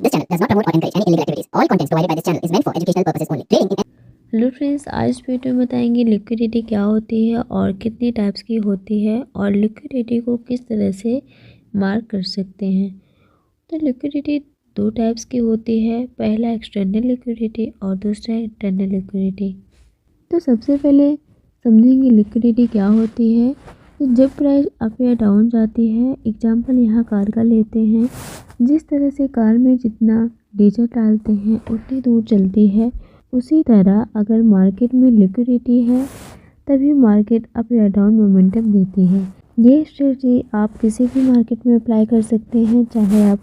This channel does not promote or encourage any illegal activities. All contents provided by this channel is meant for educational purposes only. Trading in hello friends, आज इस video में बताएंगे liquidity क्या होती है और कितनी types की होती है और लिक्विडिटी को किस तरह से मार्क कर सकते हैं। तो लिक्विडिटी दो टाइप्स की होती है, पहला एक्सटर्नल लिक्विडिटी और दूसरा इंटरनल लिक्विडिटी। तो सबसे पहले समझेंगे लिक्विडिटी क्या होती है। तो जब प्राइस अप या डाउन जाती है, एग्जांपल यहाँ कार का लेते हैं। जिस तरह से कार में जितना डीजल डालते हैं उतनी दूर चलती है, उसी तरह अगर मार्केट में लिक्विडिटी है तभी मार्केट अप या डाउन मोमेंटम देती है। ये स्ट्रेटजी आप किसी भी मार्केट में अप्लाई कर सकते हैं, चाहे आप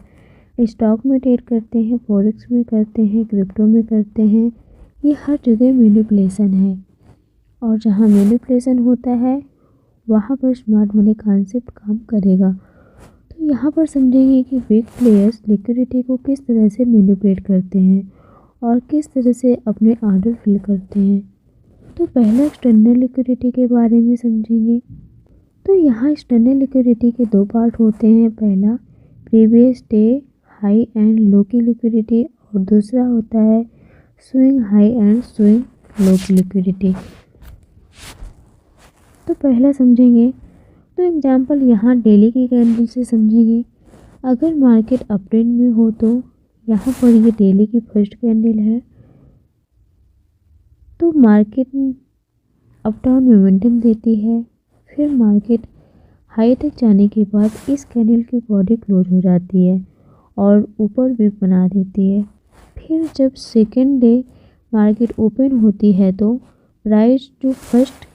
स्टॉक में ट्रेड करते हैं, फॉरेक्स में करते हैं, क्रिप्टो में करते हैं। ये हर जगह मैनिपुलेशन है और जहाँ मैनिपुलेशन होता है वहाँ पर स्मार्ट मनी कॉन्सेप्ट काम करेगा। तो यहाँ पर समझेंगे कि बिग प्लेयर्स लिक्विडिटी को किस तरह से मैनिपुलेट करते हैं और किस तरह से अपने ऑर्डर फिल करते हैं। तो पहला एक्सटर्नल लिक्विडिटी के बारे में समझेंगे। तो यहाँ एक्सटर्नल लिक्विडिटी के दो पार्ट होते हैं, पहला previous day high and low की लिक्विडिटी और दूसरा होता है swing high and swing low की लिक्विडिटी। तो पहला समझेंगे। तो एग्जांपल यहाँ डेली की कैंडल से समझेंगे। अगर मार्केट अप ट्रेंड में हो तो यहाँ पर ये डेली की फर्स्ट कैंडल है, तो मार्केट अप डाउन मोमेंटम देती है। फिर मार्केट हाई तक जाने के बाद इस कैंडल की बॉडी क्लोज हो जाती है और ऊपर भी बना देती है। फिर जब सेकेंड डे मार्केट ओपन होती है तो प्राइस जो फर्स्ट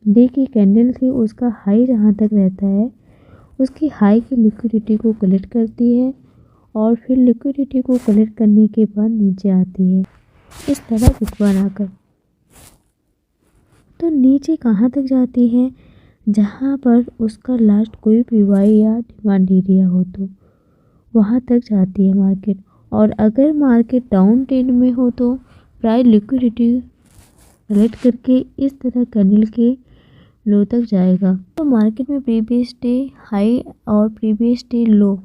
डे की कैंडल थी उसका हाई जहाँ तक रहता है, उसकी हाई की लिक्विडिटी को कलेक्ट करती है और फिर लिक्विडिटी को कलेक्ट करने के बाद नीचे आती है, इस तरह बुक बनाकर। तो नीचे कहाँ तक जाती है, जहाँ पर उसका लास्ट कोई पीवाई या डिमांड एरिया हो तो वहाँ तक जाती है मार्केट। और अगर मार्केट डाउन ट्रेंड में हो तो प्राइस लिक्विडिटी कलेक्ट करके इस तरह कैंडल के लो तक जाएगा। तो मार्केट में प्रीवियस डे हाई और प्रीवियस डे लो,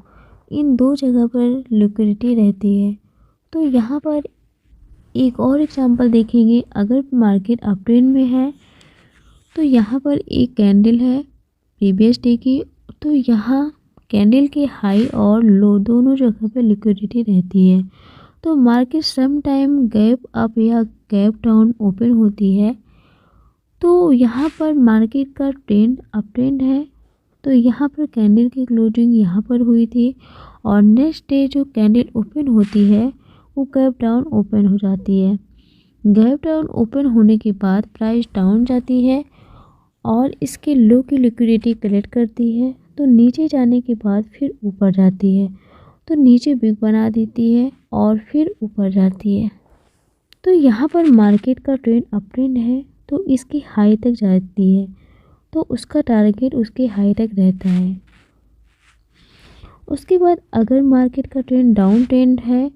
इन दो जगह पर लिक्विडिटी रहती है। तो यहाँ पर एक और एग्जांपल देखेंगे। अगर मार्केट अप ट्रेंड में है तो यहाँ पर एक कैंडल है प्रीवियस डे की, तो यहाँ कैंडल के हाई और लो दोनों जगह पर लिक्विडिटी रहती है। तो market some time gap up या गैप डाउन ओपन होती है, तो यहाँ पर मार्केट का ट्रेंड अप ट्रेंड है। तो यहाँ पर कैंडल की क्लोजिंग यहाँ पर हुई थी और नेक्स्ट डे जो कैंडल ओपन होती है वो गैप डाउन ओपन हो जाती है। गैप डाउन ओपन होने के बाद प्राइस डाउन जाती है और इसके लो की लिक्विडिटी कलेक्ट करती है। तो नीचे जाने के बाद फिर ऊपर जाती है, तो नीचे बिग बना देती है और फिर ऊपर जाती है। तो यहाँ पर मार्केट का ट्रेंड अप ट्रेंड है, तो इसकी हाई तक जाती है, तो उसका टारगेट उसके हाई तक रहता है। उसके बाद अगर मार्केट का ट्रेंड डाउन ट्रेंड है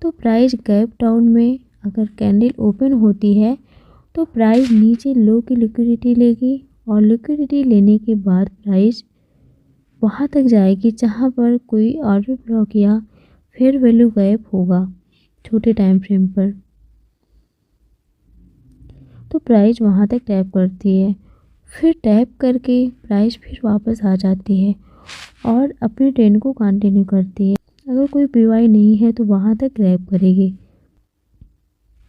तो प्राइस गैप डाउन में अगर कैंडल ओपन होती है तो प्राइस नीचे लो की लिक्विडिटी लेगी और लिक्विडिटी लेने के बाद प्राइस वहाँ तक जाएगी जहाँ पर कोई ऑर्डर ब्लॉक या फेयर वैल्यू गैप होगा छोटे टाइम फ्रेम पर, तो प्राइस वहाँ तक टैप करती है। फिर टैप करके प्राइस फिर वापस आ जाती है और अपने ट्रेंड को कंटिन्यू करती है। अगर कोई पीवाई नहीं है तो वहाँ तक ग्रैब करेगी।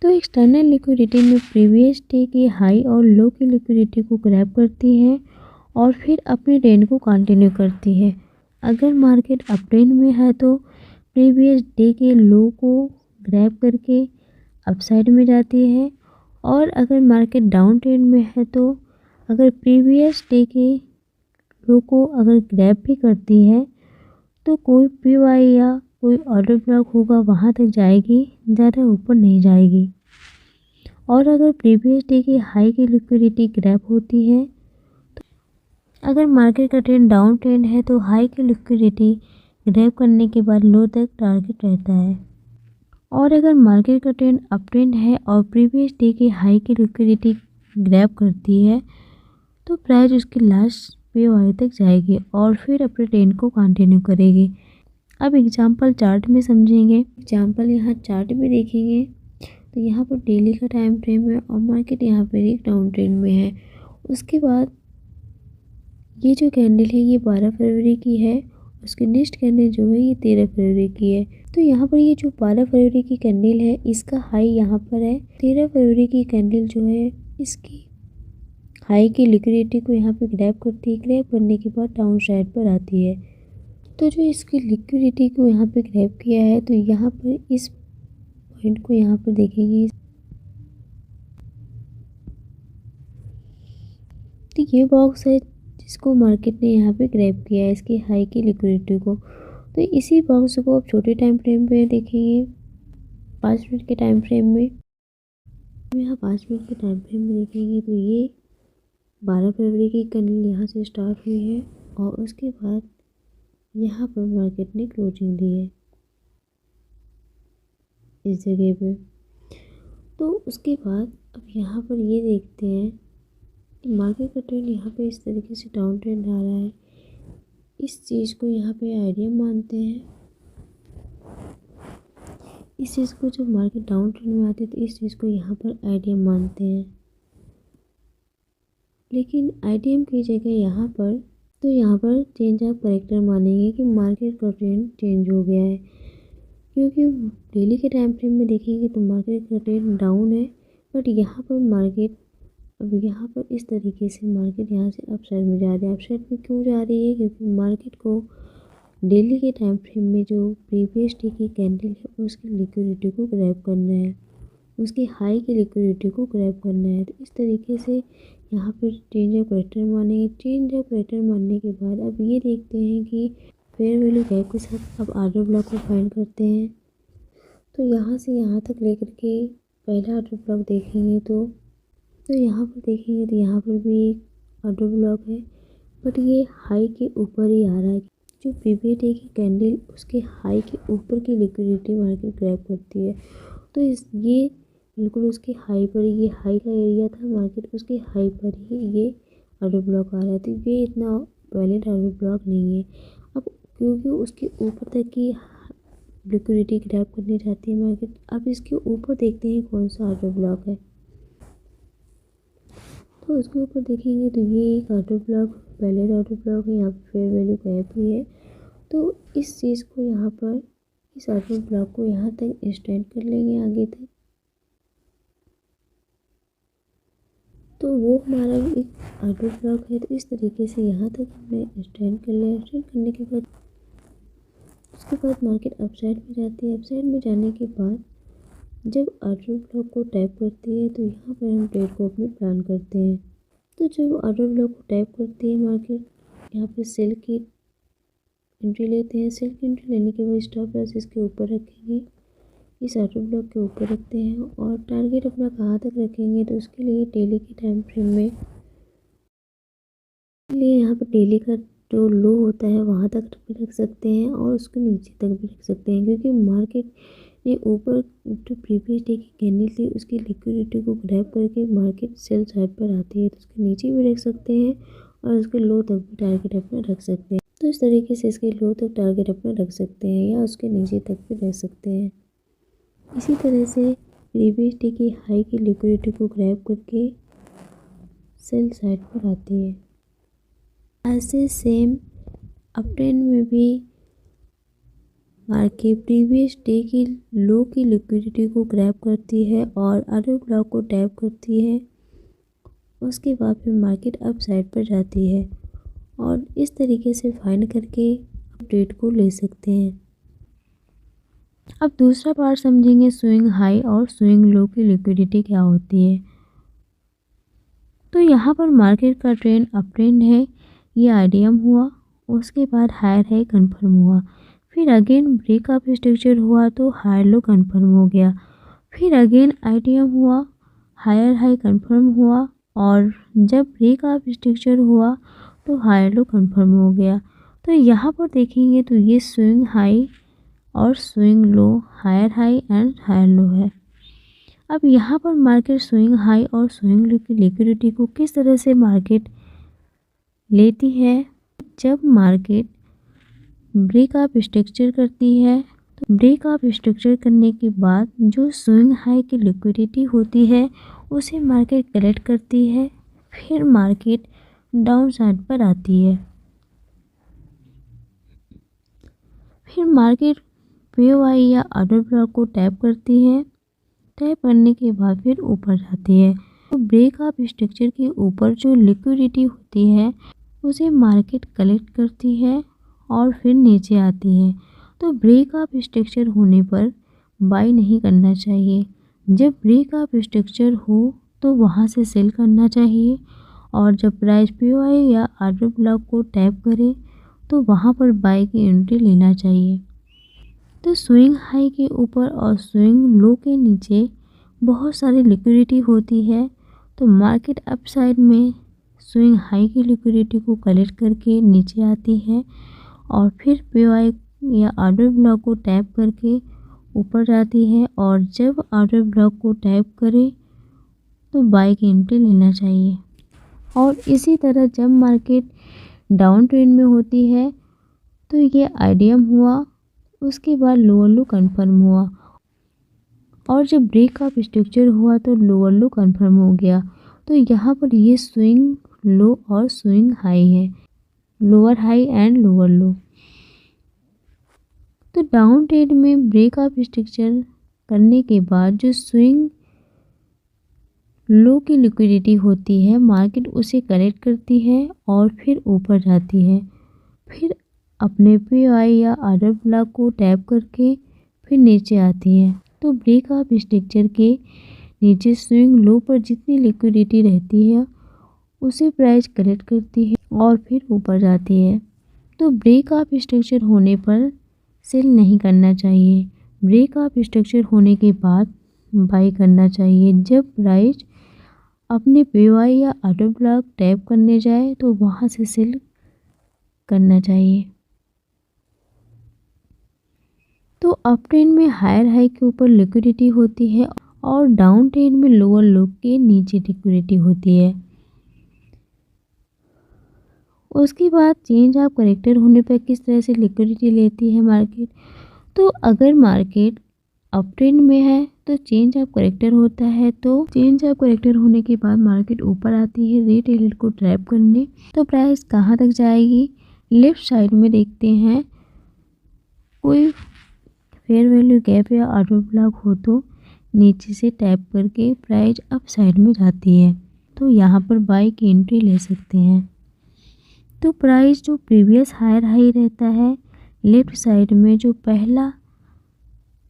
तो एक्सटर्नल लिक्विडिटी में प्रीवियस डे की हाई और लो की लिक्विडिटी को ग्रैब करती है और फिर अपने ट्रेंड को कंटिन्यू करती है। अगर मार्केट अप ट्रेंड में है तो प्रीवियस डे के लो को ग्रैब करके अपसाइड में जाती है और अगर मार्केट डाउन ट्रेंड में है तो अगर प्रीवियस डे के लो को अगर ग्रैब भी करती है तो कोई पीवाई या कोई ऑर्डर ब्लॉक होगा वहाँ तक जाएगी, ज़्यादा ऊपर नहीं जाएगी। और अगर प्रीवियस डे की हाई की लिक्विडिटी ग्रैब होती है, तो अगर मार्केट का ट्रेंड डाउन ट्रेंड है तो हाई की लिक्विडिटी ग्रैब करने के बाद लो तक टारगेट रहता है। और अगर मार्केट का ट्रेंड अप ट्रेंड है और प्रीवियस डे की हाई की लिक्विडिटी ग्रैब करती है तो प्राइस उसकी लास्ट पे वाई तक जाएगी और फिर अपने ट्रेंड को कंटिन्यू करेगी। अब एग्जांपल चार्ट में समझेंगे। एग्जांपल यहाँ चार्ट में देखेंगे तो यहाँ पर डेली का टाइम फ्रेम है और मार्केट यहाँ पर एक डाउन ट्रेंड में है। उसके बाद ये जो कैंडल है ये 12 फरवरी की है, उसकी नेक्स्ट कैंडल जो है ये 13 फरवरी की है। तो यहाँ पर ये जो 12 फरवरी की कैंडल है इसका हाई यहाँ पर है। 13 फरवरी की कैंडल जो है इसकी हाई की लिक्विडिटी को यहाँ पे ग्रैब करती है। ग्रैब करने के बाद डाउन साइड पर आती है। तो जो इसकी लिक्विडिटी को यहाँ पे ग्रैब किया है तो यहाँ पर इस पॉइंट को यहाँ पर देखेंगे तो ये बॉक्स है जिसको मार्केट ने यहाँ पे ग्रैब किया है इसकी हाई की लिक्विडिटी को। तो इसी बॉक्स को आप छोटे टाइम फ्रेम पे देखेंगे 5 मिनट के टाइम फ्रेम में। यहाँ 5 मिनट के टाइम फ्रेम में देखेंगे तो ये 12 फरवरी की कैंडल यहाँ से स्टार्ट हुई है और उसके बाद यहाँ पर मार्केट ने क्लोजिंग दी है इस जगह पे। तो उसके बाद अब यहाँ पर ये देखते हैं कि मार्केट का ट्रेंड यहाँ पे इस तरीके से डाउन ट्रेंड आ रहा है। इस चीज़ को यहाँ पे आइडिया मानते हैं। इस चीज़ को जब मार्केट डाउन ट्रेंड में आती है तो इस चीज़ को यहाँ पर आइडिया मानते हैं, लेकिन आईटीएम की जगह यहाँ पर चेंज ऑफ करेक्टर मानेंगे कि मार्केट का ट्रेंड चेंज हो गया है। क्योंकि डेली के टाइम फ्रेम में देखेंगे तो मार्केट का ट्रेंड डाउन है, बट यहाँ पर मार्केट अब यहाँ पर इस तरीके से मार्केट यहाँ से अप साइड में जा रही है। अप साइड में क्यों जा रही है? क्योंकि मार्केट को डेली के टाइम फ्रेम में जो प्रीवियस डे की कैंडल है उसकी लिक्विडिटी को ग्रैब करना है, उसकी हाई की लिक्विडिटी को ग्रैब करना है। तो इस तरीके से यहाँ पर चेंज ऑफ करेक्टर मानेंगे। चेंज ऑफ करेक्टर मानने के बाद अब ये देखते हैं कि फेयर वैल्यू गैप के साथ अब ऑर्डर ब्लॉक को फाइंड करते हैं। तो यहाँ से यहाँ तक लेकर के पहला ऑर्डर ब्लॉक देखेंगे तो यहाँ पर देखेंगे तो यहाँ पर भी एक ऑर्डर ब्लॉक है, बट ये हाई के ऊपर ही आ रहा है। जो प्रीवियस डे की कैंडल उसके हाई के ऊपर की लिक्विडिटी मार्केट ग्रैब करती है। तो ये बिल्कुल उसके हाई पर, ये हाई का एरिया था मार्केट, उसके हाई पर ही ये ऑर्डर ब्लॉक आ रहा है। तो ये इतना वैलिड ऑर्डर ब्लॉक नहीं है। अब क्योंकि उसके ऊपर तक की लिक्विडिटी ग्रैब करने जाती है मार्केट, अब इसके ऊपर देखते हैं कौन सा ऑर्डर ब्लॉक है। तो उसके ऊपर देखेंगे तो ये एक order block, valid order block है। यहाँ पर फेयर वैल्यू गैप भी है। तो इस चीज़ को यहाँ पर, इस ऑर्डर ब्लॉक को यहाँ तक एक्सटेंड कर लेंगे आगे तक। तो वो हमारा एक ऑर्डर ब्लॉक है। तो इस तरीके से यहाँ तक हमने एक्सटेंड कर लिया। एक्सटेंड करने के बाद उसके बाद मार्केट अपसाइड में जाती है। अपसाइड में जाने के बाद जब ऑर्डर ब्लॉक को टैप करती है तो यहाँ पर हम ट्रेड को अपने प्लान करते हैं। तो जब ऑर्डर ब्लॉक को टैप करती है मार्केट, यहाँ पे सेल की एंट्री लेते हैं। सेल की एंट्री लेने के बाद स्टॉप लॉस इसके ऊपर रखेंगे, इस ऑर्डर ब्लॉक के ऊपर रखते हैं। और टारगेट अपना कहाँ तक रखेंगे तो उसके लिए डेली के टाइम फ्रेम में लिए यहाँ पर डेली का जो लो होता है वहाँ तक भी रख सकते हैं और उसके नीचे तक भी रख सकते हैं। क्योंकि मार्केट ने ऊपर जो प्रीवियस डे की कैंडल थी उसकी लिक्विडिटी को ग्रैब करके मार्केट सेल साइड पर आती है, तो उसके नीचे भी रख सकते हैं और उसके लो तक भी टारगेट अपना रख सकते हैं। तो इस तरीके से इसके लो तक टारगेट अपना रख सकते हैं या उसके नीचे तक भी रख सकते हैं। इसी तरह से प्रीवियस डे की हाई की लिक्विडिटी को ग्रैब करके सेल साइड पर आती है। ऐसे सेम अप ट्रेंड में भी मार्केट प्रीवियस डे की लो की लिक्विडिटी को ग्रैब करती है और ऑर्डर ब्लॉक को टैप करती है। उसके बाद फिर मार्केट अप साइड पर जाती है और इस तरीके से फाइंड करके ट्रेड को ले सकते हैं। अब दूसरा पार्ट समझेंगे स्विंग हाई और स्विंग लो की लिक्विडिटी क्या होती है। तो यहाँ पर मार्केट का ट्रेंड अप ट्रेंड है, ये आईडीएम हुआ, उसके बाद हायर हाई कंफर्म हुआ, फिर अगेन ब्रेक ऑफ स्ट्रक्चर हुआ तो हायर लो कंफर्म हो गया, फिर अगेन आईडीएम हुआ, हायर हाई कंफर्म हुआ और जब ब्रेक ऑफ स्ट्रक्चर हुआ तो हायर लो कंफर्म हो गया। तो यहाँ पर देखेंगे तो ये स्विंग हाई और swing low, higher high and higher low है। अब यहाँ पर मार्केट स्विंग हाई और स्विंग लो की लिक्विडिटी को किस तरह से मार्केट लेती है, जब मार्केट ब्रेक अप स्ट्रक्चर करती है। तो ब्रेक अप स्ट्रक्चर करने के बाद जो स्विंग हाई की लिक्विडिटी होती है उसे मार्केट कलेक्ट करती है, फिर मार्केट डाउन साइड पर आती है। फिर मार्केट पीओआई या ऑर्डर ब्लॉक को टैप करती है। टैप करने के बाद फिर ऊपर जाती है। तो ब्रेक अप स्ट्रक्चर के ऊपर जो लिक्विडिटी होती है उसे मार्केट कलेक्ट करती है और फिर नीचे आती है। तो ब्रेक अप स्ट्रक्चर होने पर बाय नहीं करना चाहिए। जब ब्रेक अप स्ट्रक्चर हो तो वहाँ से सेल करना चाहिए, और जब प्राइस पीओआई या ऑर्डर ब्लॉक को टैप करे तो वहाँ पर बाय की एंट्री लेना चाहिए। तो स्विंग हाई के ऊपर और स्विंग लो के नीचे बहुत सारी लिक्विडिटी होती है। तो मार्केट अप साइड में स्विंग हाई की लिक्विडिटी को कलेक्ट करके नीचे आती है, और फिर पीओआई या ऑर्डर ब्लॉक को टैप करके ऊपर जाती है, और जब ऑर्डर ब्लॉक को टैप करे तो बाय की एंट्री लेना चाहिए। और इसी तरह जब मार्केट डाउन ट्रेंड में होती है तो ये आईडीएम हुआ, उसके बाद लोअर लो कंफर्म हुआ, और जब ब्रेक अप स्ट्रक्चर हुआ तो लोअर लो कंफर्म हो गया। तो यहाँ पर ये स्विंग लो और स्विंग हाई है, लोअर हाई एंड लोअर लो। तो डाउन ट्रेंड में ब्रेक अप स्ट्रक्चर करने के बाद जो स्विंग लो की लिक्विडिटी होती है मार्केट उसे कलेक्ट करती है और फिर ऊपर जाती है, फिर अपने पीओआई या ऑर्डर ब्लॉक को टैप करके फिर नीचे आती है। तो ब्रेक अप स्ट्रक्चर के नीचे स्विंग लो पर जितनी लिक्विडिटी रहती है उसे प्राइस कलेक्ट करती है और फिर ऊपर जाती है। तो ब्रेक अप स्ट्रक्चर होने पर सेल नहीं करना चाहिए। ब्रेक अप स्ट्रक्चर होने के बाद बाय करना चाहिए। जब प्राइस अपने पीओआई या ऑर्डर ब्लॉक टैप करने जाए तो वहाँ से सेल करना चाहिए। तो अप ट्रेंड में हायर हाई के ऊपर लिक्विडिटी होती है और डाउन ट्रेंड में लोअर लो के नीचे लिक्विडिटी होती है। उसके बाद चेंज ऑफ करेक्टर होने पर किस तरह से लिक्विडिटी लेती है मार्केट। तो अगर मार्केट अप ट्रेंड में है तो चेंज ऑफ करेक्टर होता है, तो चेंज ऑफ करेक्टर होने के बाद मार्केट ऊपर आती है रिटेलर को ट्रैप करने। तो प्राइस कहाँ तक जाएगी, लेफ्ट साइड में देखते हैं कोई फेयर वैल्यू गैप या ऑर्डर ब्लॉक हो तो नीचे से टैप करके प्राइस अप साइड में जाती है, तो यहाँ पर बाय की एंट्री ले सकते हैं। तो प्राइस जो प्रीवियस हायर हाई रहता है लेफ्ट साइड में जो पहला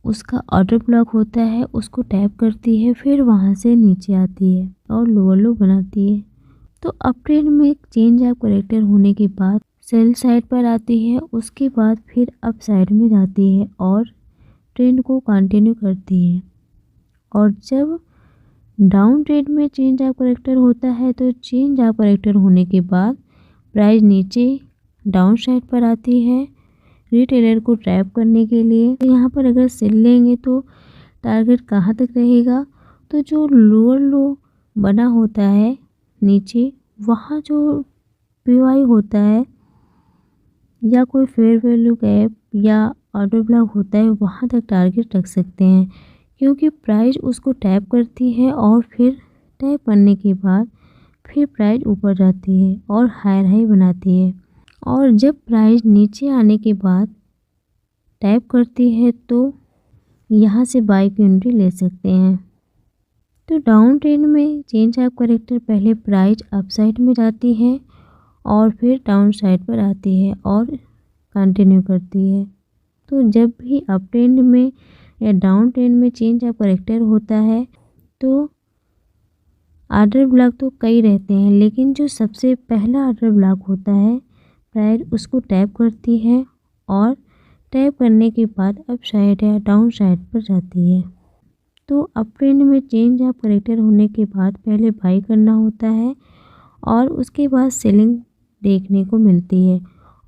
उसका ऑर्डर ब्लॉक होता है उसको टैप करती है, फिर वहाँ से नीचे आती है और लोअर लो बनाती है। तो अप ट्रेंड में चेंज ऑफ करेक्टर होने के बाद सेल साइड पर आती है, उसके बाद फिर अप साइड में जाती है और ट्रेंड को कंटिन्यू करती है। और जब डाउन ट्रेंड में चेंज ऑफ करेक्टर होता है तो चेंज ऑफ करेक्टर होने के बाद प्राइस नीचे डाउन साइड पर आती है रिटेलर को ट्रैप करने के लिए। तो यहाँ पर अगर सेल लेंगे तो टारगेट कहाँ तक रहेगा, तो जो लोअर लो बना होता है नीचे वहाँ जो पीओआई होता है या कोई फेयर वैल्यू गैप या ऑर्डर ब्लॉक होता है वहाँ तक टारगेट रख सकते हैं, क्योंकि प्राइस उसको टैप करती है और फिर टैप करने के बाद फिर प्राइस ऊपर जाती है और हायर हाई बनाती है। और जब प्राइस नीचे आने के बाद टैप करती है तो यहाँ से बाय की एंट्री ले सकते हैं। तो डाउन ट्रेंड में चेंज ऑफ करेक्टर पहले प्राइस अप साइड में जाती है और फिर डाउन साइड पर आती है और कंटिन्यू करती है। तो जब भी अप ट्रेंड में या डाउन ट्रेंड में चेंज ऑफ करेक्टर होता है तो ऑर्डर ब्लॉक तो कई रहते हैं, लेकिन जो सबसे पहला ऑर्डर ब्लॉक होता है प्राइस उसको टैप करती है और टैप करने के बाद अप साइड या डाउन साइड पर जाती है। तो अप ट्रेंड में चेंज ऑफ करेक्टर होने के बाद पहले बाय करना होता है और उसके बाद सेलिंग देखने को मिलती है,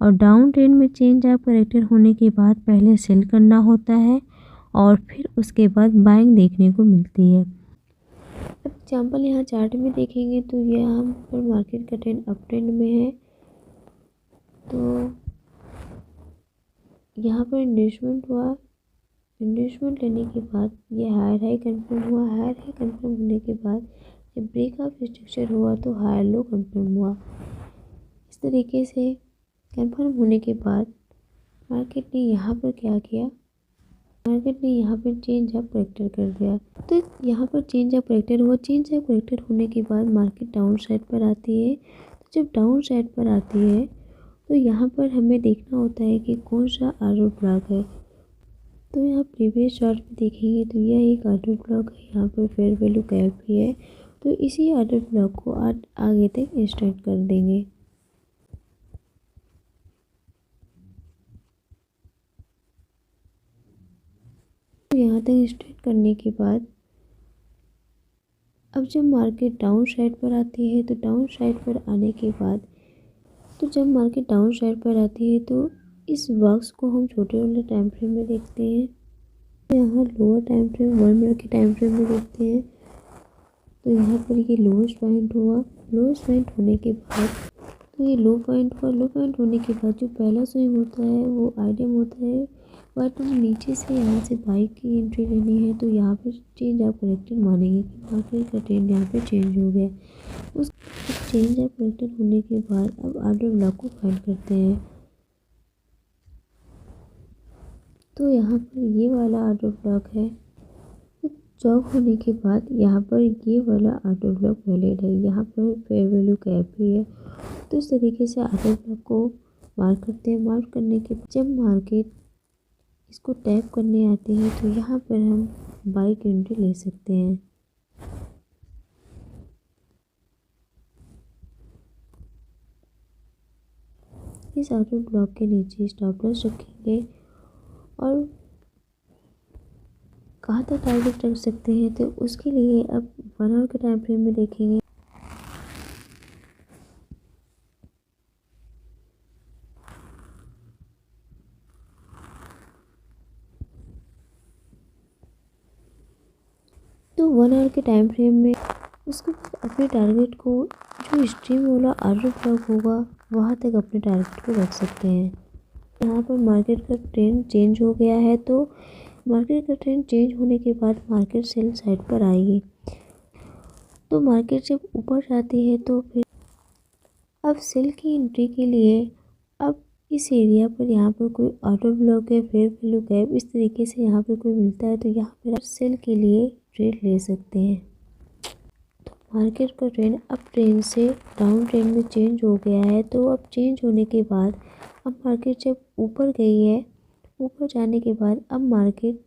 और डाउन ट्रेंड में चेंज ऑफ करेक्टर होने के बाद पहले सेल करना होता है और फिर उसके बाद बाइंग देखने को मिलती है। अब एग्जाम्पल यहाँ चार्ट में देखेंगे तो यहाँ पर मार्केट का ट्रेंड अप ट्रेंड में है। तो यहाँ पर इंड्यूसमेंट हुआ। इंड्यूसमेंट लेने के बाद ये हायर हाई कन्फर्म हुआ। हायर हाई कन्फर्म होने के बाद जब ब्रेक ऑफ स्ट्रक्चर हुआ तो हायर लो कन्फर्म हुआ। इस तरीके से कन्फर्म होने के बाद मार्केट ने यहाँ पर क्या किया, मार्केट ने यहाँ पर चेंज ऑफ करेक्टर कर दिया। तो यहाँ पर चेंज ऑफ करेक्टर हुआ। चेंज ऑफ करेक्टर होने के बाद मार्केट डाउन साइड पर आती है। तो जब डाउन साइड पर आती है तो यहाँ पर हमें देखना होता है कि कौन सा ऑर्डर ब्लॉक है। तो यहाँ प्रीवियस चार्ट में देखेंगे तो यह एक ऑर्डर ब्लॉक है। यहाँ पर फेयर वैल्यू गैप भी है। तो इसी ऑर्डर ब्लॉक को आगे तक एक्सटेंड कर देंगे। तो यहाँ तक एक्सटेंड करने के बाद अब जब मार्केट डाउन साइड पर आती है तो डाउन साइड पर आने के बाद तो जब मार्केट डाउन साइड पर आती है तो इस बॉक्स को हम छोटे वाले टाइम फ्रेम में देखते हैं। तो यहाँ लोअर टाइम फ्रेम 1 मिनट के टाइम फ्रेम में देखते हैं। तो यहाँ पर ये लोएस्ट पॉइंट हुआ। लोएस्ट पॉइंट होने के बाद तो ये लो पॉइंट हुआ। लो पॉइंट होने के बाद जो पहला स्विंग होता है वो आइडियम होता है। बट हम नीचे से यहाँ से बाई की एंट्री लेनी है तो यहाँ पर चेंज ऑफ करेक्टर मानेंगे कि मार्केट का ट्रेंड यहाँ पे चेंज हो गया। उस चेंज ऑफ करेक्टर होने के बाद अब ऑर्डर ब्लॉक को फाइंड करते हैं। तो यहाँ पर ये वाला ऑर्डर ब्लॉक है। तो चौक होने के बाद यहाँ पर ये वाला ऑर्डर ब्लॉक वैलिड है। यहाँ पर फेयर वैल्यू गैप भी है। तो इस तरीके से ऑर्डर ब्लॉक को मार्क करते हैं। मार्क करने के बाद जब मार्केट इसको टैप करने आती है तो यहाँ पर हम बाई की एंट्री ले सकते हैं। इस ऑर्डर ब्लॉक के नीचे स्टॉप लॉस रखेंगे और कहाँ तक टारगेट रख सकते हैं तो उसके लिए अब 1 आवर के टाइम फ्रेम में देखेंगे। तो 1 आवर के टाइम फ्रेम में उसके बाद अपने टारगेट को जो स्ट्रीम वाला ऑर्डर ब्लॉक होगा वहाँ तक अपने टारगेट को रख सकते हैं। यहाँ पर मार्केट का ट्रेंड चेंज हो गया है। तो मार्केट का ट्रेंड चेंज होने के बाद मार्केट सेल साइड पर आएगी। तो मार्केट जब ऊपर जाती है तो फिर अब सेल की एंट्री के लिए अब इस एरिया पर यहाँ पर कोई ऑर्डर ब्लॉक है, फेयर वैल्यू गैप इस तरीके से यहाँ पर कोई मिलता है तो यहाँ पर सेल के लिए ट्रेड ले सकते हैं। तो मार्केट का ट्रेंड अब ट्रेंड से डाउन ट्रेंड में चेंज हो गया है। तो अब चेंज होने के बाद अब मार्केट जब ऊपर गई है, ऊपर जाने के बाद अब मार्केट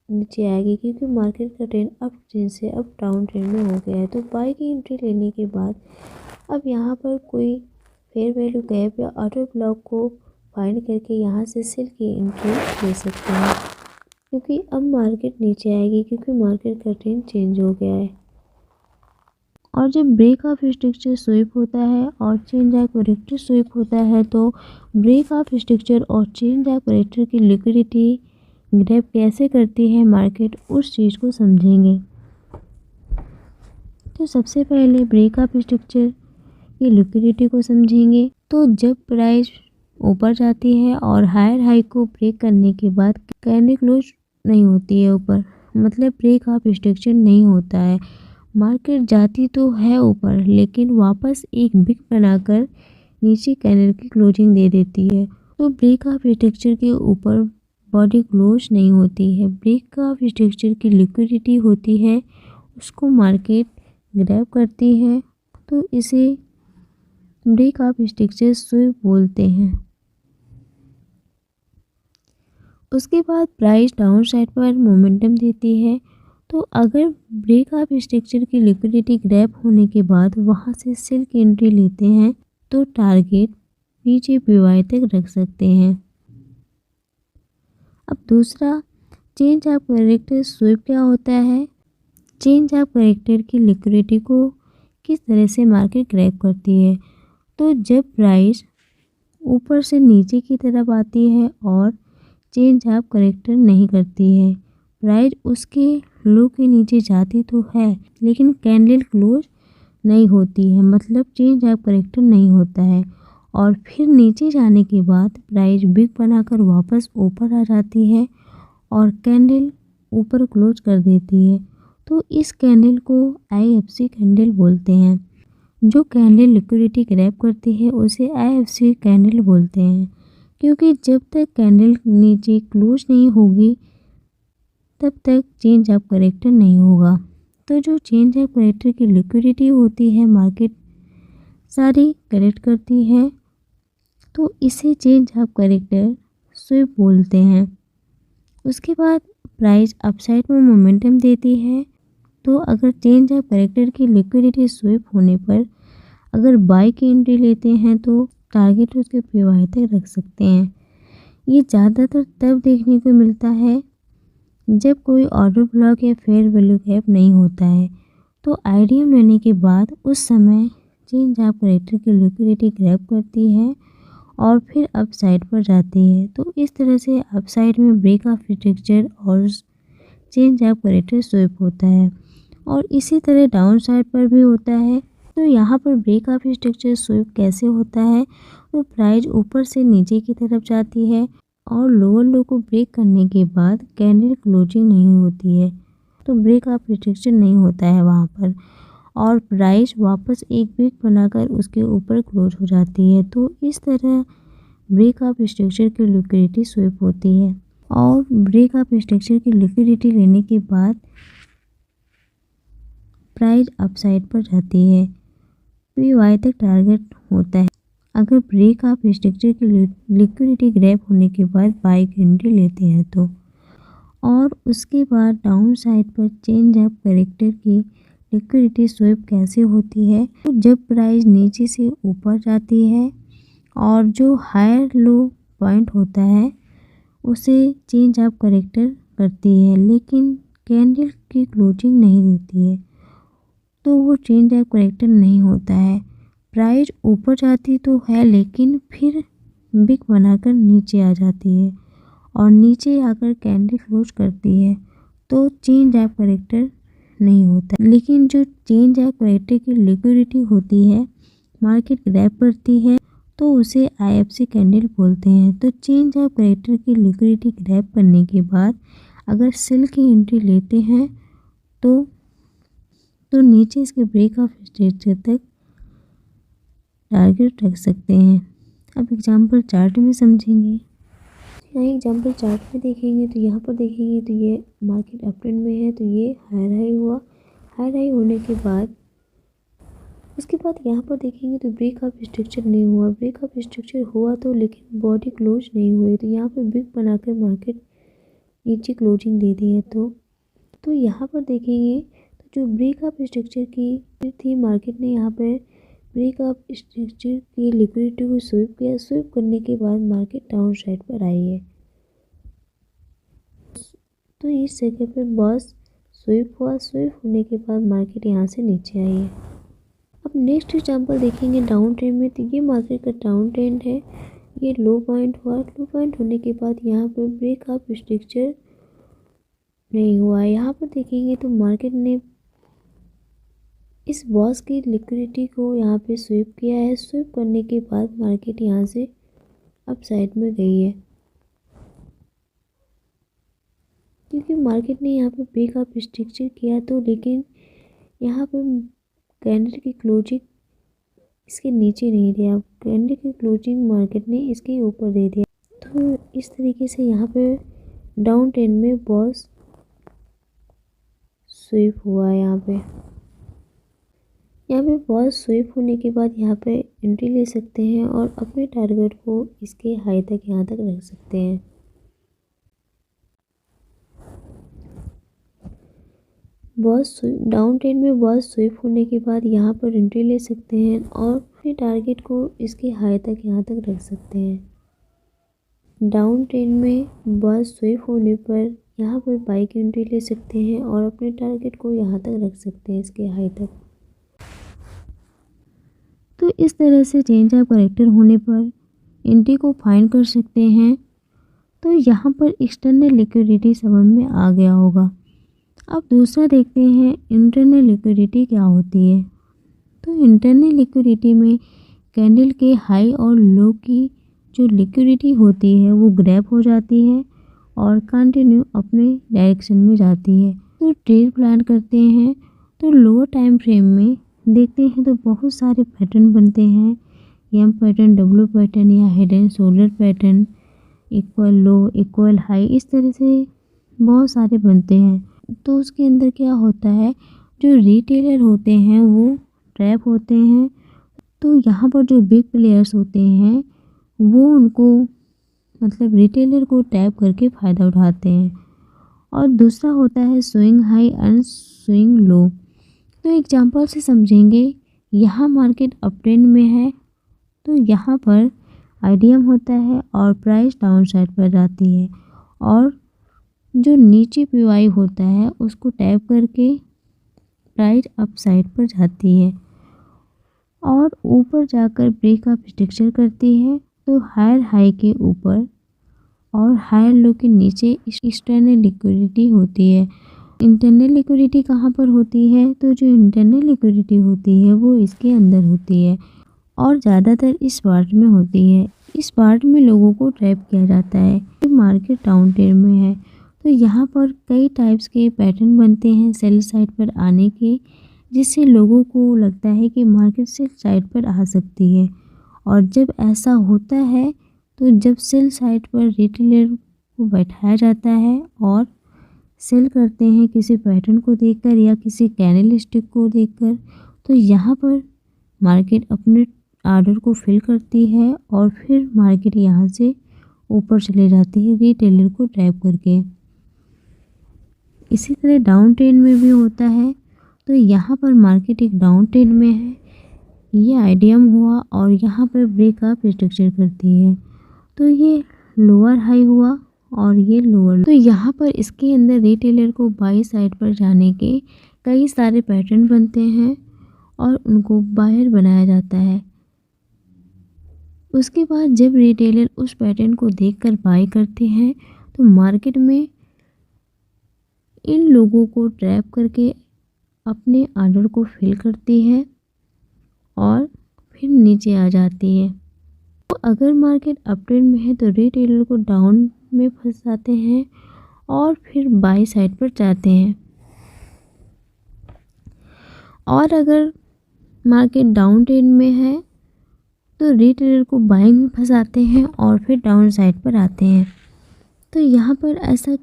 नीचे आएगी क्योंकि मार्केट का ट्रेंड अप ट्रेंड से अब डाउन ट्रेंड में हो गया है। तो बाई की एंट्री लेने के बाद अब यहाँ पर कोई फेयर वैल्यू गैप या ऑर्डर ब्लॉक को फाइंड करके यहाँ से सेल की एंट्री ले सकते हैं क्योंकि अब मार्केट नीचे आएगी क्योंकि मार्केट का ट्रेंड चेंज हो गया है। और जब ब्रेक ऑफ स्ट्रक्चर स्वीप होता है और चेंज ऑफ करेक्टर स्वीप होता है तो ब्रेक ऑफ स्ट्रक्चर और चेंज ऑफ करेक्टर की लिक्विडिटी ग्रैब कैसे करती है मार्केट उस चीज़ को समझेंगे। तो सबसे पहले ब्रेक ऑफ स्ट्रक्चर की लिक्विडिटी को समझेंगे। तो जब प्राइस ऊपर जाती है और हायर हाई को ब्रेक करने के बाद कैंडल क्लोज नहीं होती है ऊपर, मतलब ब्रेक ऑफ स्ट्रक्चर नहीं होता है। मार्केट जाती तो है ऊपर लेकिन वापस एक बिग बनाकर नीचे कैंडल की क्लोजिंग दे देती है। तो ब्रेक ऑफ स्ट्रक्चर के ऊपर बॉडी क्लोज नहीं होती है। ब्रेक ऑफ स्ट्रक्चर की लिक्विडिटी होती है, उसको मार्केट ग्रैब करती है। तो इसे ब्रेक ऑफ स्ट्रक्चर स्वीप बोलते हैं। उसके बाद प्राइस डाउन साइड पर मोमेंटम देती है। तो अगर ब्रेक ऑफ स्ट्रक्चर की लिक्विडिटी ग्रैब होने के बाद वहाँ से सेल की एंट्री लेते हैं तो टारगेट नीचे पीवाई तक रख सकते हैं। अब दूसरा चेंज ऑफ करेक्टर स्वीप क्या होता है। चेंज ऑफ करेक्टर की लिक्विडिटी को किस तरह से मार्केट ग्रैब करती है। तो जब प्राइस ऊपर से नीचे की तरफ आती है और चेंज ऑफ करेक्टर नहीं करती है, प्राइस उसके लो के नीचे जाती तो है लेकिन कैंडल क्लोज नहीं होती है, मतलब चेंज ऑफ करेक्टर नहीं होता है। और फिर नीचे जाने के बाद प्राइस बिग बनाकर वापस ऊपर आ जाती है और कैंडल ऊपर क्लोज कर देती है। तो इस कैंडल को IFC कैंडल बोलते हैं। जो कैंडल लिक्विडिटी ग्रैब करती है उसे IFC कैंडल बोलते हैं, क्योंकि जब तक कैंडल नीचे क्लोज नहीं होगी तब तक चेंज ऑफ कैरेक्टर नहीं होगा। तो जो चेंज ऑफ कैरेक्टर की लिक्विडिटी होती है मार्केट सारी करेक्ट करती है, तो इसे चेंज ऑफ कैरेक्टर स्विप बोलते हैं। उसके बाद प्राइस अपसाइड में मोमेंटम देती है। तो अगर चेंज ऑफ कैरेक्टर की लिक्विडिटी स्विप होने पर अगर बाय की एंट्री लेते हैं तो टारगेट उसके PY तक रख सकते हैं। ये ज़्यादातर तब देखने को मिलता है जब कोई ऑर्डर ब्लॉक या फेयर वैल्यू गैप नहीं होता है। तो IDM लेने के बाद उस समय चेंज ऑफ कैरेक्टर की लिक्विडिटी ग्रैब करती है और फिर अपसाइड पर जाती है। तो इस तरह से अपसाइड में ब्रेक ऑफ स्ट्रक्चर और चेंज ऑफ कैरेक्टर स्विप होता है, और इसी तरह डाउन साइड पर भी होता है। तो यहाँ पर ब्रेक ऑफ स्ट्रक्चर स्विप कैसे होता है, तो प्राइस ऊपर से नीचे की तरफ जाती है और लोअर लो को ब्रेक करने के बाद कैंडल क्लोजिंग नहीं होती है, तो ब्रेक ऑफ स्ट्रक्चर नहीं होता है वहाँ पर, और प्राइस वापस एक ब्रेक बनाकर उसके ऊपर क्लोज हो जाती है। तो इस तरह ब्रेक ऑफ स्ट्रक्चर की लिक्विडिटी स्विप होती है, और ब्रेक ऑफ स्ट्रक्चर की लिक्विडिटी लेने के बाद प्राइस अपसाइड पर जाती है, PY तक टारगेट होता है। अगर ब्रेक ऑफ स्ट्रक्चर की लिक्विडिटी ग्रैब होने के बाद बाय की एंट्री लेते हैं तो, और उसके बाद डाउन साइड पर चेंज ऑफ कैरेक्टर की लिक्विडिटी स्विप कैसे होती है, तो जब प्राइस नीचे से ऊपर जाती है और जो हायर लो पॉइंट होता है उसे चेंज ऑफ कैरेक्टर करती है, लेकिन कैंडल की क्लोजिंग नहीं देती है, तो वो चेंज ऑफ कैरेक्टर नहीं होता है। प्राइस ऊपर जाती तो है लेकिन फिर बिग बनाकर नीचे आ जाती है, और नीचे आकर कैंडल क्लोज करती है, तो चेंज ऑफ कैरेक्टर नहीं होता। लेकिन जो चेंज ऑफ कैरेक्टर की लिक्विडिटी होती है मार्केट ग्रैब करती है, तो उसे IFC कैंडल बोलते हैं। तो चेंज ऑफ कैरेक्टर की लिक्विडिटी ग्रैब करने के बाद अगर सेल की एंट्री लेते हैं तो नीचे इसके ब्रेक ऑफ स्ट्रक्चर तक टारगेट रख सकते हैं। अब एग्जांपल चार्ट में समझेंगे। यहाँ एग्जांपल चार्ट में देखेंगे तो यहाँ पर देखेंगे तो ये मार्केट अप ट्रेंड में है, तो ये हायर हाई हुआ। हायर हाई होने के बाद उसके बाद यहाँ पर देखेंगे तो ब्रेक ऑफ स्ट्रक्चर नहीं हुआ। ब्रेक ऑफ स्ट्रक्चर हुआ तो लेकिन बॉडी क्लोज नहीं हुई, तो यहाँ पर बिग बनाकर मार्केट नीचे क्लोजिंग दे दी है। तो यहाँ पर देखेंगे तो जो ब्रेक ऑफ स्ट्रक्चर की थी मार्केट ने यहाँ पर ब्रेक ऑफ स्ट्रक्चर की लिक्विडिटी को स्विप किया। स्विप करने के बाद मार्केट डाउन साइड पर आई है, तो इस जगह पर बस स्विप हुआ। स्विप होने के बाद मार्केट यहाँ से नीचे आई है। अब नेक्स्ट एग्जांपल देखेंगे डाउन ट्रेंड में, तो ये मार्केट का डाउन ट्रेंड है। ये लो पॉइंट हुआ। लो पॉइंट होने के बाद यहाँ पर ब्रेक ऑफ स्ट्रक्चर नहीं हुआ। यहाँ पर देखेंगे तो मार्केट ने इस बॉस की लिक्विडिटी को यहाँ पे स्विप किया है। स्विप करने के बाद मार्केट यहाँ से अप साइड में गई है, क्योंकि मार्केट ने यहाँ पे ब्रेक ऑफ स्ट्रक्चर किया, तो लेकिन यहाँ पे कैंडल की क्लोजिंग इसके नीचे नहीं दिया। कैंडल की क्लोजिंग मार्केट ने इसके ऊपर दे दिया। तो इस तरीके से यहाँ पे डाउन ट्रेंड में बॉस स्विप हुआ। यहाँ पे बॉस स्विप होने के बाद यहाँ पे एंट्री ले सकते हैं और अपने टारगेट को इसके हाई तक यहाँ तक रख सकते हैं। बॉस डाउन ट्रेंड में बॉस स्विप होने के बाद यहाँ पर एंट्री ले सकते हैं और फिर टारगेट को इसके हाई तक यहाँ तक रख सकते हैं। डाउन ट्रेंड में बॉस स्विप होने पर यहाँ पर बाई की एंट्री ले सकते हैं और अपने टारगेट को यहाँ तक रख सकते हैं, इसके हाई तक। तो इस तरह से चेंज ऑफ कैरेक्टर होने पर एंट्री को फाइंड कर सकते हैं। तो यहाँ पर एक्सटर्नल लिक्विडिटी समझ में आ गया होगा। अब दूसरा देखते हैं इंटरनल लिक्विडिटी क्या होती है। तो इंटरनल लिक्विडिटी में कैंडल के हाई और लो की जो लिक्विडिटी होती है वो ग्रैब हो जाती है और कंटिन्यू अपने डायरेक्शन में जाती है। तो ट्रेड प्लान करते हैं तो लोअर टाइम फ्रेम में देखते हैं तो बहुत सारे पैटर्न बनते हैं, एम पैटर्न, डब्ल्यू पैटर्न या head and shoulder pattern, equal low, equal high, इस तरह से बहुत सारे बनते हैं। तो उसके अंदर क्या होता है, जो रिटेलर होते हैं वो ट्रैप होते हैं। तो यहाँ पर जो बिग प्लेयर्स होते हैं वो उनको मतलब रिटेलर को टैप करके फ़ायदा उठाते हैं। और दूसरा होता है swing high and swing low. तो एग्जांपल से समझेंगे, यहाँ मार्केट अप ट्रेंड में है तो यहाँ पर आईडीएम होता है और प्राइस डाउन साइड पर जाती है और जो नीचे पीवाई होता है उसको टैप करके प्राइस अप साइड पर जाती है और ऊपर जाकर ब्रेक अप स्ट्रक्चर करती है। तो हायर हाई के ऊपर और हायर लो के नीचे एक्सटर्नल लिक्विडिटी होती है। इंटरनल लिक्विडिटी कहाँ पर होती है, तो जो इंटरनल लिक्विडिटी होती है वो इसके अंदर होती है और ज़्यादातर इस पार्ट में होती है। इस पार्ट में लोगों को ट्रैप किया जाता है कि मार्केट डाउन ट्रेंड में है। तो यहाँ पर कई टाइप्स के पैटर्न बनते हैं सेल साइड पर आने के, जिससे लोगों को लगता है कि मार्केट सेल साइड पर आ सकती है। और जब ऐसा होता है तो जब सेल साइड पर रिटेलर को बैठाया जाता है और सेल करते हैं किसी पैटर्न को देखकर या किसी कैंडल स्टिक को देखकर, तो यहाँ पर मार्केट अपने ऑर्डर को फिल करती है और फिर मार्केट यहाँ से ऊपर चले जाती है रिटेलर को ट्रैप करके। इसी तरह डाउन ट्रेंड में भी होता है। तो यहाँ पर मार्केट एक डाउन ट्रेंड में है, ये आईडीएम हुआ और यहाँ पर ब्रेकअप स्ट्रक्चर करती है। तो ये लोअर हाई हुआ और ये लोअर। तो यहाँ पर इसके अंदर रिटेलर को बाई साइड पर जाने के कई सारे पैटर्न बनते हैं और उनको बायर बनाया जाता है। उसके बाद जब रिटेलर उस पैटर्न को देखकर बाय करते हैं तो मार्केट में इन लोगों को ट्रैप करके अपने ऑर्डर को फिल करती है और फिर नीचे आ जाती है। तो अगर मार्केट अप ट्रेंड में है तो रिटेलर को डाउन में फंस जाते हैं और फिर बाई साइड पर जाते हैं। और अगर मार्केट डाउन ट्रेंड में है तो रिटेलर को बाइंग में फंसाते हैं और फिर डाउन साइड पर आते हैं। तो यहाँ पर ऐसा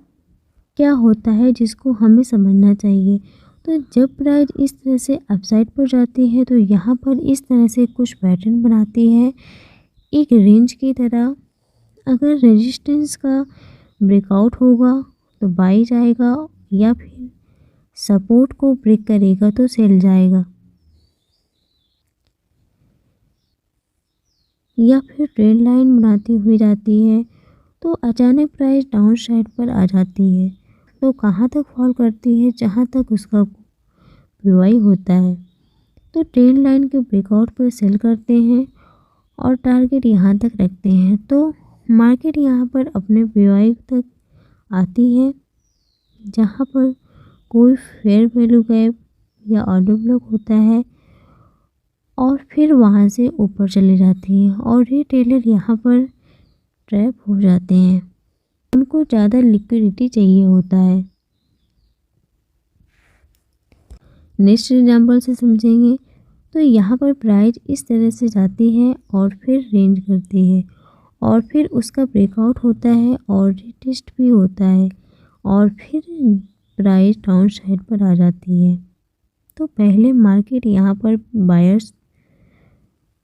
क्या होता है जिसको हमें समझना चाहिए। तो जब प्राइस इस तरह से अपसाइड पर जाती है तो यहाँ पर इस तरह से कुछ पैटर्न बनाती है एक रेंज की तरह। अगर रेजिस्टेंस का ब्रेकआउट होगा तो बाई जाएगा या फिर सपोर्ट को ब्रेक करेगा तो सेल जाएगा या फिर ट्रेंड लाइन बनाती हुई जाती है। तो अचानक प्राइस डाउन साइड पर आ जाती है तो कहाँ तक फॉल करती है, जहाँ तक उसका पीवाई होता है। तो ट्रेंड लाइन के ब्रेकआउट पर सेल करते हैं और टारगेट यहाँ तक रखते हैं। तो मार्केट यहाँ पर अपने पीवाई तक आती है जहाँ पर कोई फेयर वैल्यू गैप या ऑर्डर ब्लॉक होता है और फिर वहाँ से ऊपर चले जाती है और रिटेलर यहाँ पर ट्रैप हो जाते हैं। उनको ज़्यादा लिक्विडिटी चाहिए होता है। नेक्स्ट एग्जाम्पल से समझेंगे। तो यहाँ पर प्राइस इस तरह से जाती है और फिर रेंज करती है और फिर उसका ब्रेकआउट होता है और रिटेस्ट भी होता है और फिर प्राइस डाउन साइड पर आ जाती है। तो पहले मार्केट यहाँ पर बायर्स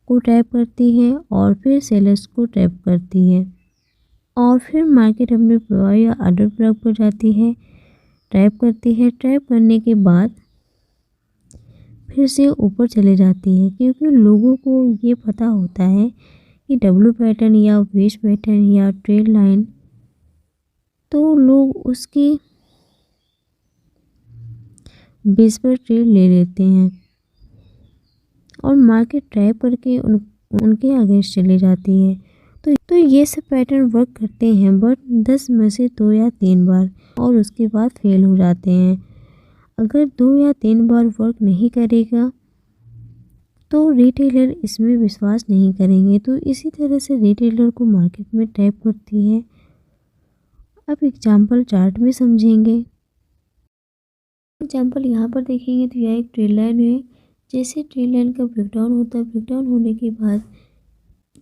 को ट्रैप करती है और फिर सेलर्स को ट्रैप करती है और फिर मार्केट अपने पीवाई या ऑर्डर ब्लॉक पर जाती है, ट्रैप करती है। ट्रैप करने के बाद फिर से ऊपर चले जाती है क्योंकि लोगों को ये पता होता है कि डब्ल्यू पैटर्न या वेज पैटर्न या ट्रेड लाइन, तो लोग उसकी बेस पर ट्रेड ले लेते हैं और मार्केट ट्रैप करके उनके अगेंस्ट चली जाती है। तो ये सब पैटर्न वर्क करते हैं बट 10 में से 2 या 3 बार और उसके बाद फेल हो जाते हैं। अगर 2 या 3 बार वर्क नहीं करेगा तो रिटेलर इसमें विश्वास नहीं करेंगे। तो इसी तरह से रिटेलर को मार्केट में ट्रैप करती है। अब एग्जाम्पल चार्ट में समझेंगे। एग्जाम्पल यहाँ पर देखेंगे तो यह एक ट्रेड लाइन है। जैसे ट्रेड लाइन का ब्रेकडाउन होता है, ब्रेकडाउन होने के बाद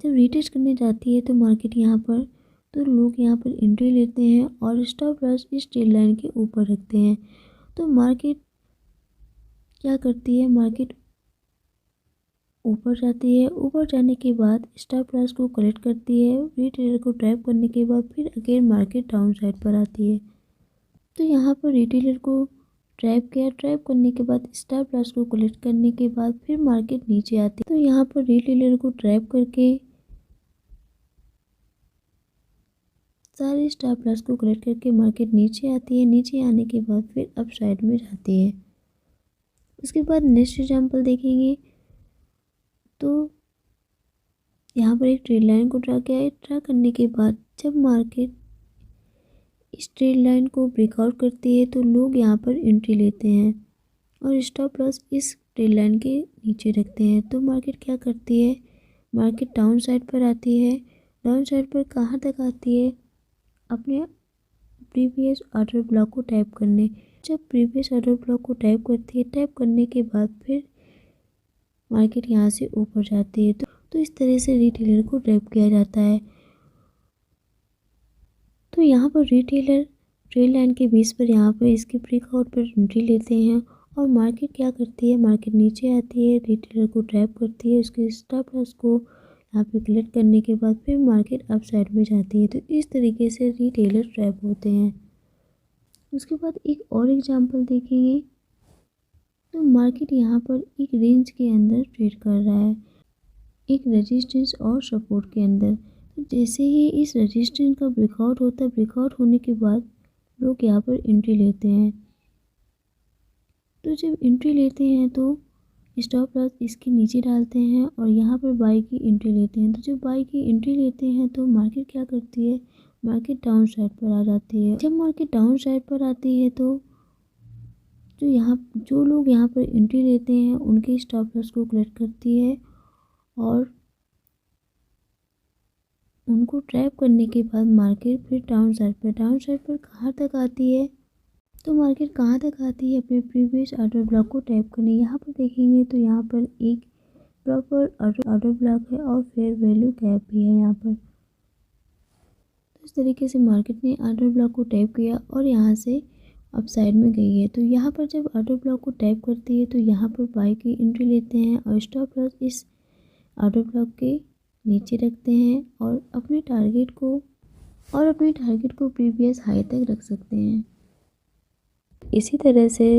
जब रीटेस्ट करने जाती है तो मार्केट यहाँ पर, तो लोग यहाँ पर एंट्री लेते हैं और स्टॉप लॉस इस ट्रेड लाइन के ऊपर रखते हैं। तो मार्केट क्या करती है, मार्केट ऊपर जाती है। ऊपर जाने के बाद स्टॉप लॉस को कलेक्ट करती है, रिटेलर को ट्रैप करने के बाद फिर अगेन मार्केट डाउन साइड पर आती है। तो यहाँ पर रिटेलर को ट्रैप किया, ट्रैप करने के बाद स्टॉप लॉस को कलेक्ट करने के बाद फिर मार्केट नीचे आती है। तो यहाँ पर रिटेलर को ट्रैप करके सारे स्टॉप लॉस को कलेक्ट करके मार्केट नीचे आती है। नीचे आने के बाद फिर अप साइड में जाती है। उसके बाद नेक्स्ट एग्जाम्पल देखेंगे तो यहाँ पर एक ट्रेड लाइन को ड्रा किया है। ड्रा करने के बाद जब मार्केट इस ट्रेड लाइन को ब्रेकआउट करती है तो लोग यहाँ पर एंट्री लेते हैं और स्टॉप लॉस इस ट्रेड लाइन के नीचे रखते हैं। तो मार्केट क्या करती है, मार्केट डाउन साइड पर आती है। डाउन साइड पर कहाँ तक आती है, अपने प्रीवियस ऑर्डर ब्लॉक को टैप करने। जब प्रीवियस ऑर्डर ब्लॉक को टैप करती है, टैप करने के बाद फिर मार्केट यहाँ से ऊपर जाती है। तो इस तरह से रिटेलर को ट्रैप किया जाता है। तो यहाँ पर रिटेलर ट्रेड लाइन के बेस पर यहाँ पर इसके ब्रेकआउट पर एंट्री लेते हैं और मार्केट क्या करती है, मार्केट नीचे आती है, रिटेलर को ट्रैप करती है। उसके स्टॉप लॉस को यहाँ पे कलेक्ट करने के बाद फिर मार्केट अप साइड में जाती है। तो इस तरीके से रिटेलर ट्रैप होते हैं। उसके बाद एक और एग्जांपल देखेंगे तो मार्केट यहाँ पर एक रेंज के अंदर ट्रेड कर रहा है, एक रेजिस्टेंस और सपोर्ट के अंदर। तो जैसे ही इस रेजिस्टेंस का ब्रेकआउट होता है, ब्रेकआउट होने के बाद लोग यहाँ पर एंट्री लेते हैं। तो जब एंट्री लेते हैं तो स्टॉप लॉस इसके नीचे डालते हैं और यहाँ पर बाई की एंट्री लेते हैं। तो जब बाई की एंट्री लेते हैं तो मार्केट क्या करती है, मार्केट डाउन साइड पर आ जाती है। जब मार्केट डाउन साइड पर आती है तो जो लोग यहाँ पर एंट्री लेते हैं उनके स्टॉप लॉस को कलेक्ट करती है और उनको ट्रैप करने के बाद मार्केट फिर डाउन साइड पर कहाँ तक आती है, तो मार्केट कहाँ तक आती है, अपने प्रीवियस ऑर्डर ब्लॉक को टैप करने। यहाँ पर देखेंगे तो यहाँ पर एक प्रॉपर ऑर्डर ब्लॉक है और फेयर वैल्यू गैप भी है यहाँ पर। तो इस तरीके से मार्केट ने ऑर्डर ब्लॉक को टैप किया और यहाँ से अप साइड में गई है। तो यहाँ पर जब ऑर्डर ब्लॉक को टैप करती है तो यहाँ पर बाई की एंट्री लेते हैं और स्टॉप लॉस इस ऑर्डर ब्लॉक के नीचे रखते हैं और अपने टारगेट को प्रीवियस हाई तक रख सकते हैं। इसी तरह से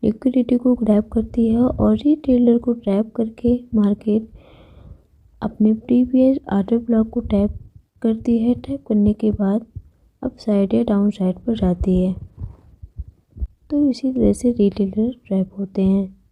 लिक्विडिटी को ग्रैब करती है और रिटेलर को ट्रैप करके मार्केट अपने प्रीवियस ऑर्डर ब्लॉक को टैप करती है। टैप करने के बाद अप साइड या डाउन साइड पर जाती है। तो इसी तरह से रिटेलर ट्रैप होते हैं।